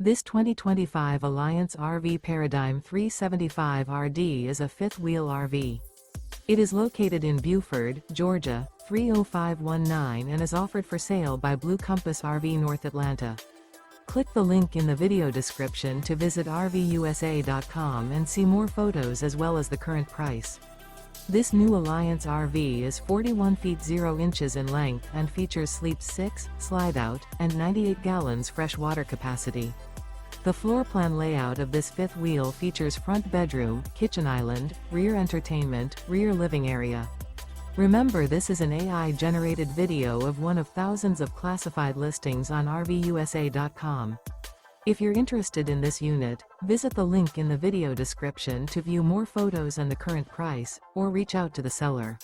This 2025 Alliance RV Paradigm 375RD is a fifth-wheel RV. It is located in Buford, Georgia, 30519 and is offered for sale by Blue Compass RV North Atlanta. Click the link in the video description to visit RVUSA.com and see more photos as well as the current price. This new Alliance RV is 41 feet 0 inches in length and features Sleep 6, Slideout, and 98 gallons fresh water capacity. The floor plan layout of this fifth wheel features front bedroom, kitchen island, rear entertainment, rear living area. Remember, this is an AI-generated video of one of thousands of classified listings on RVUSA.com. If you're interested in this unit, visit the link in the video description to view more photos and the current price, or reach out to the seller.